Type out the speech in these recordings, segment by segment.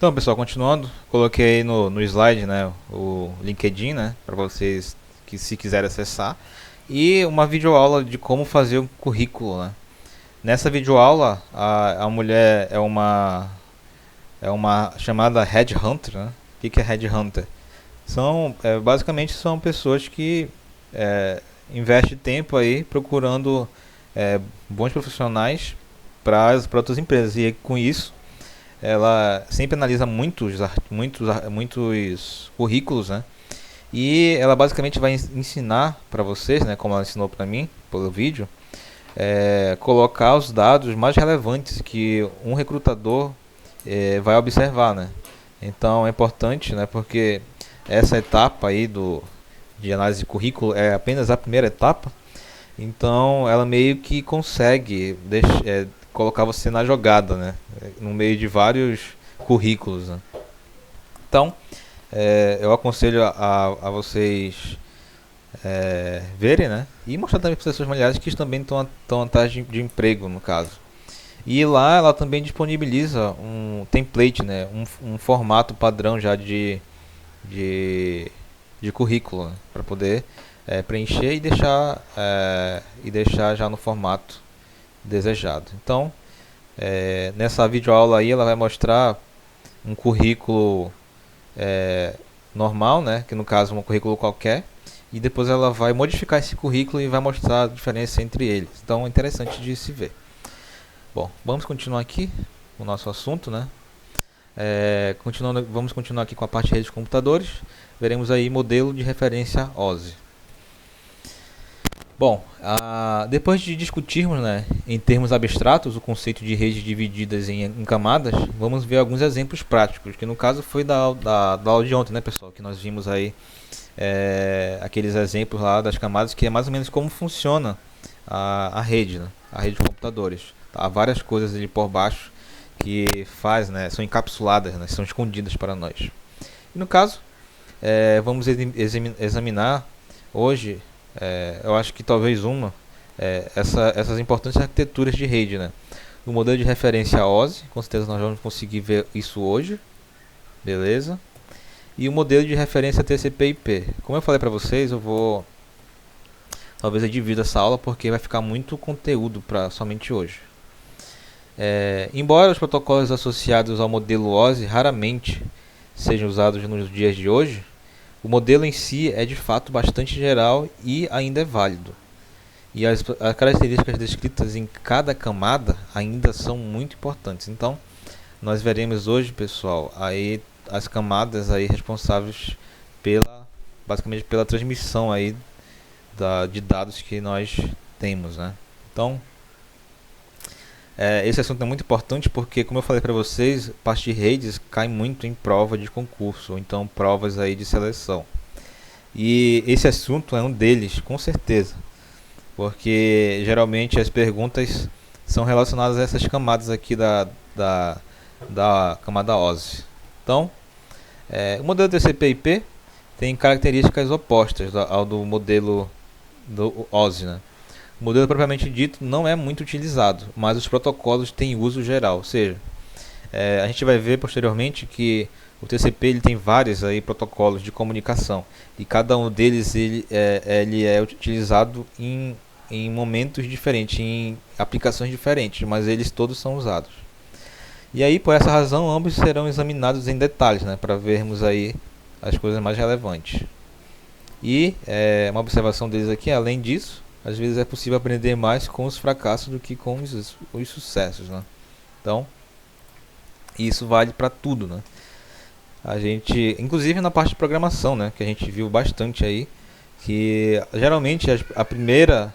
Então, pessoal, continuando, coloquei aí no slide, né, o LinkedIn, né, para vocês que se quiserem acessar, e uma videoaula de como fazer um currículo, né. Nessa videoaula, a mulher é uma chamada headhunter, né. O que é headhunter? Basicamente são pessoas que é, investem tempo aí procurando bons profissionais para outras empresas, e com isso ela sempre analisa muitos currículos, né? E ela basicamente vai ensinar para vocês, né, como ela ensinou para mim pelo vídeo, colocar os dados mais relevantes que um recrutador vai observar, né? Então é importante, né, porque essa etapa aí de análise de currículo é apenas a primeira etapa. Então ela meio que consegue colocar você na jogada, né? No meio de vários currículos, né? Então eu aconselho a vocês verem, né? E mostrar também para os seus familiares que também estão atrás de emprego, no caso. E lá ela também disponibiliza um template, né? Um formato padrão já de, de currículo, né? Para poder preencher e deixar já no formato desejado. Então, nessa videoaula aí ela vai mostrar um currículo normal, né? Que no caso é um currículo qualquer. E depois ela vai modificar esse currículo e vai mostrar a diferença entre eles. Então é interessante de se ver. Bom, vamos continuar aqui o nosso assunto, né? Vamos continuar aqui com a parte de redes de computadores. Veremos aí modelo de referência OSI. Bom, depois de discutirmos, né, em termos abstratos o conceito de redes divididas em camadas, vamos ver alguns exemplos práticos, que no caso foi da aula de ontem, né, pessoal, que nós vimos aí aqueles exemplos lá das camadas, que é mais ou menos como funciona a rede, né, a rede de computadores. Há várias coisas ali por baixo que né, são encapsuladas, né, são escondidas para nós. E no caso, vamos examinar hoje, eu acho que talvez essas importantes arquiteturas de rede, né? O modelo de referência OSI, com certeza nós vamos conseguir ver isso hoje, beleza? E o modelo de referência TCP/IP. Como eu falei para vocês, talvez eu divida essa aula porque vai ficar muito conteúdo para somente hoje. Embora os protocolos associados ao modelo OSI raramente sejam usados nos dias de hoje, o modelo em si é de fato bastante geral e ainda é válido. E as características descritas em cada camada ainda são muito importantes. Então, nós veremos hoje, pessoal, aí as camadas aí responsáveis basicamente pela transmissão aí de dados que nós temos, né? Então, esse assunto é muito importante porque, como eu falei para vocês, parte de redes cai muito em prova de concurso, ou então provas aí de seleção. E esse assunto é um deles, com certeza, porque geralmente as perguntas são relacionadas a essas camadas aqui da camada OSI. Então, o modelo TCP/IP tem características opostas ao do modelo do OSI, né? O modelo propriamente dito não é muito utilizado, mas os protocolos têm uso geral, ou seja, a gente vai ver posteriormente que o TCP ele tem vários aí protocolos de comunicação e cada um deles ele é utilizado em momentos diferentes, em aplicações diferentes, mas eles todos são usados. E aí, por essa razão, ambos serão examinados em detalhes, né, para vermos aí as coisas mais relevantes. E uma observação deles aqui, além disso, às vezes é possível aprender mais com os fracassos do que com os sucessos, né? Então, isso vale para tudo, né? A gente, inclusive na parte de programação, né, que a gente viu bastante aí, que geralmente a primeira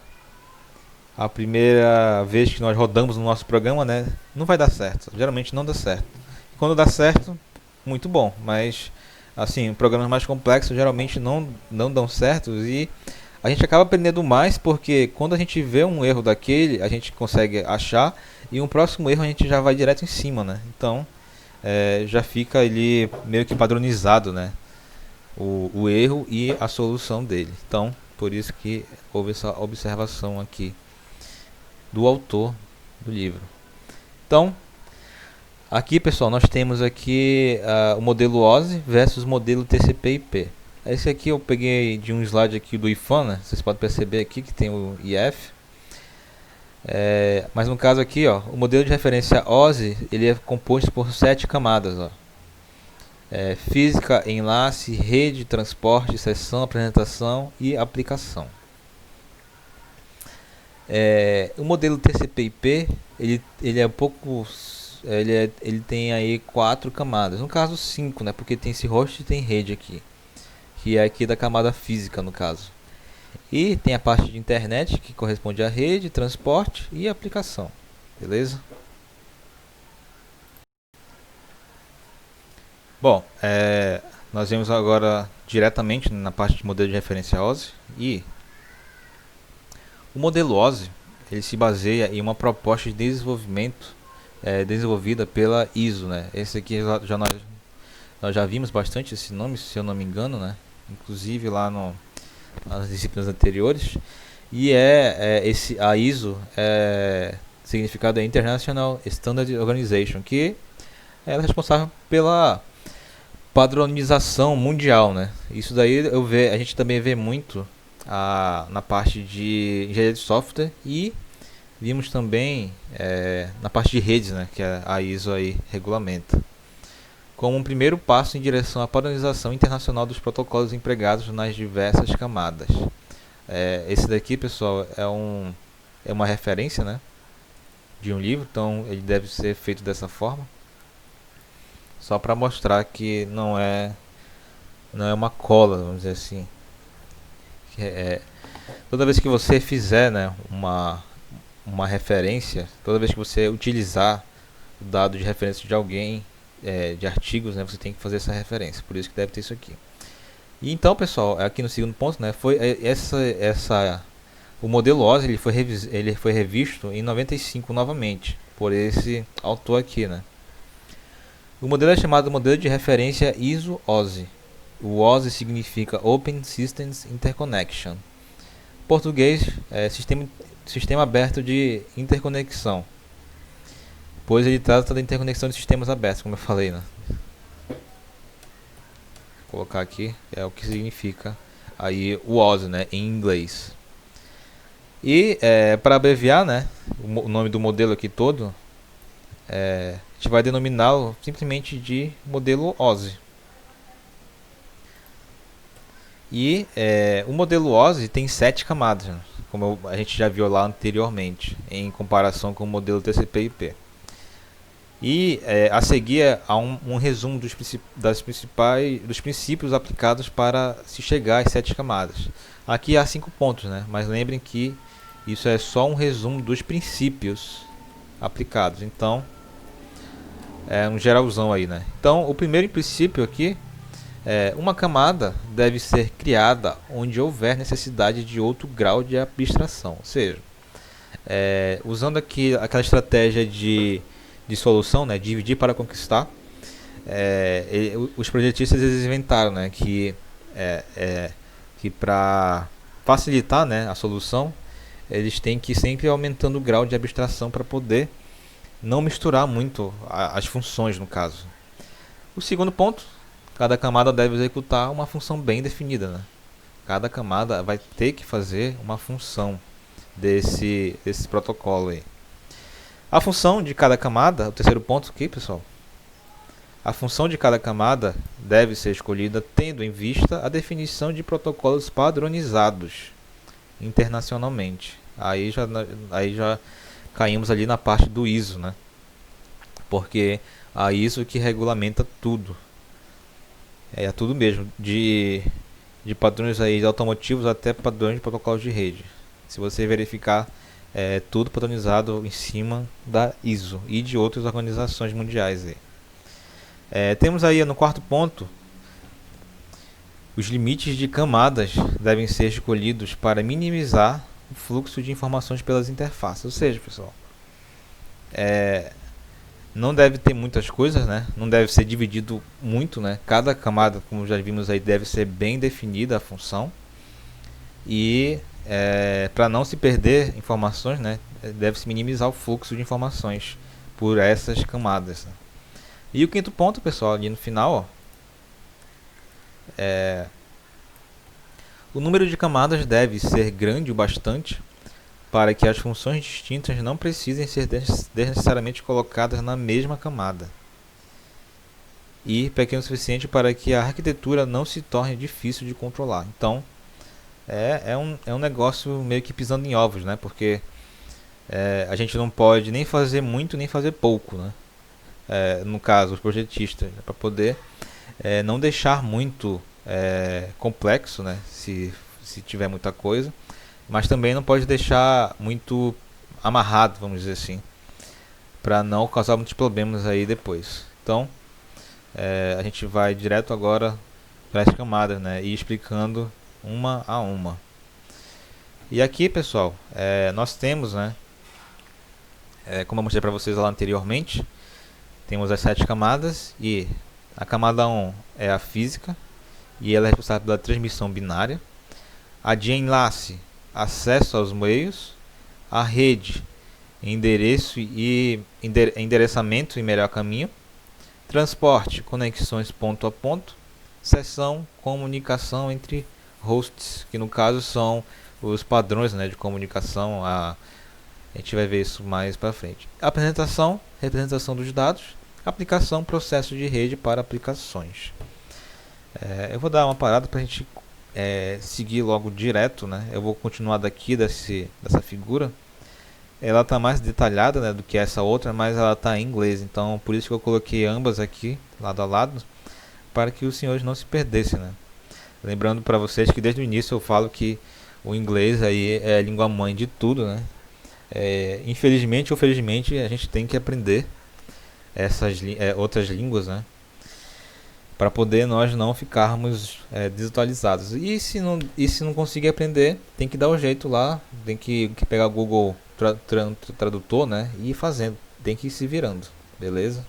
vez que nós rodamos no nosso programa, né, não vai dar certo. Geralmente não dá certo. Quando dá certo, muito bom, mas assim, programas mais complexos geralmente não dão certo e a gente acaba aprendendo mais porque quando a gente vê um erro daquele, a gente consegue achar e um próximo erro a gente já vai direto em cima, né? Então, já fica ali meio que padronizado, né? O erro e a solução dele. Então, por isso que houve essa observação aqui do autor do livro. Então, Aqui, pessoal, nós temos aqui o modelo OSI versus o modelo TCP/IP. Esse aqui eu peguei de um slide aqui do IFAN, né? Vocês podem perceber aqui que tem o IF. Mas no caso aqui, ó, o modelo de referência OSI ele é composto por 7 camadas. Ó. Física, enlace, rede, transporte, sessão, apresentação e aplicação. O modelo TCP/IP ele é um pouco ele tem aí 4 camadas, no caso 5, né? Porque tem esse host e tem rede aqui, que é aqui da camada física no caso. E tem a parte de internet que corresponde à rede, transporte e aplicação, beleza? Bom, nós vamos agora diretamente na parte de modelo de referência OSI. E o modelo OSI ele se baseia em uma proposta de desenvolvimento desenvolvida pela ISO, né? Esse aqui nós já vimos bastante esse nome, se eu não me engano, né? Inclusive lá nas disciplinas anteriores. E a ISO significado é International Standard Organization, que ela é responsável pela padronização mundial, né? Isso daí a gente também vê muito na parte de engenharia de software e vimos também na parte de redes, né, que a ISO aí regulamenta, como um primeiro passo em direção à padronização internacional dos protocolos empregados nas diversas camadas. Esse daqui, pessoal, é uma referência, né, de um livro, então ele deve ser feito dessa forma, só para mostrar que não é uma cola, vamos dizer assim. Toda vez que você fizer, né, uma referência, toda vez que você utilizar o dado de referência de alguém, de artigos, né, você tem que fazer essa referência, por isso que deve ter isso aqui. E então, pessoal, aqui no segundo ponto, né, foi o modelo OSI ele foi revisto em 95 novamente por esse autor aqui, né. O modelo é chamado modelo de referência ISO-OSI. O OSI significa Open Systems Interconnection. Em português, sistema aberto de interconexão, pois ele trata da interconexão de sistemas abertos, como eu falei, né? Vou colocar aqui, é o que significa aí o OSI, né, em inglês. E para abreviar, né, o nome do modelo aqui todo, a gente vai denominá-lo simplesmente de modelo OSI. E o modelo OSI tem 7 camadas, né? Como a gente já viu lá anteriormente, em comparação com o modelo TCP/IP. E a seguir há um resumo dos princípios aplicados para se chegar às 7 camadas. Aqui há 5 pontos, né? Mas lembrem que isso é só um resumo dos princípios aplicados. Então, é um geralzão aí, né? Então, o primeiro princípio aqui uma camada deve ser criada onde houver necessidade de outro grau de abstração. Ou seja, usando aqui aquela estratégia de solução, né, dividir para conquistar, os projetistas eles inventaram, né, que para facilitar, né, a solução, eles têm que ir sempre aumentando o grau de abstração para poder não misturar muito as funções, no caso. O segundo ponto: cada camada deve executar uma função bem definida, né? Cada camada vai ter que fazer uma função desse protocolo aí. A função de cada camada, o terceiro ponto aqui, pessoal. A função de cada camada deve ser escolhida tendo em vista a definição de protocolos padronizados internacionalmente. Aí já caímos ali na parte do ISO, né? Porque a ISO que regulamenta tudo. É tudo mesmo, de padrões aí de automotivos até padrões de protocolos de rede. Se você verificar, tudo padronizado em cima da ISO e de outras organizações mundiais aí. Temos aí no quarto ponto: os limites de camadas devem ser escolhidos para minimizar o fluxo de informações pelas interfaces. Ou seja, pessoal, não deve ter muitas coisas, né? Não deve ser dividido muito, né? Cada camada, como já vimos aí, deve ser bem definida a função. E para não se perder informações, né, deve-se minimizar o fluxo de informações por essas camadas, né? E o quinto ponto, pessoal, ali no final, ó, o número de camadas deve ser grande o bastante para que as funções distintas não precisem ser desnecessariamente colocadas na mesma camada, e pequeno o suficiente para que a arquitetura não se torne difícil de controlar. Então, é um negócio meio que pisando em ovos, né? Porque a gente não pode nem fazer muito nem fazer pouco, né? No caso, os projetistas, para poder não deixar muito complexo, né? Se tiver muita coisa, mas também não pode deixar muito amarrado, vamos dizer assim, para não causar muitos problemas aí depois. Então, a gente vai direto agora para as camadas, né? E explicando uma a uma. E aqui, pessoal, nós temos, né? Como eu mostrei para vocês lá anteriormente, temos as 7 camadas, e a camada 1 é a física e ela é responsável pela transmissão binária. A de enlace, acesso aos meios. A rede, endereço e endereçamento e melhor caminho. Transporte, conexões ponto a ponto. Seção, comunicação entre hosts, que no caso são os padrões, né, de comunicação. A gente vai ver isso mais para frente. Apresentação, representação dos dados. Aplicação, processo de rede para aplicações. Eu vou dar uma parada para a gente seguir logo direto, né? Eu vou continuar daqui dessa figura. Ela está mais detalhada, né, do que essa outra, mas ela está em inglês. Então, por isso que eu coloquei ambas aqui, lado a lado, para que os senhores não se perdessem, né? Lembrando para vocês que desde o início eu falo que o inglês aí é a língua mãe de tudo, né? Infelizmente ou felizmente a gente tem que aprender essas outras línguas, né? Para poder nós não ficarmos desatualizados. E se não conseguir aprender, tem que dar um jeito lá, tem que pegar o Google Tradutor, né? E ir fazendo, tem que ir se virando, beleza?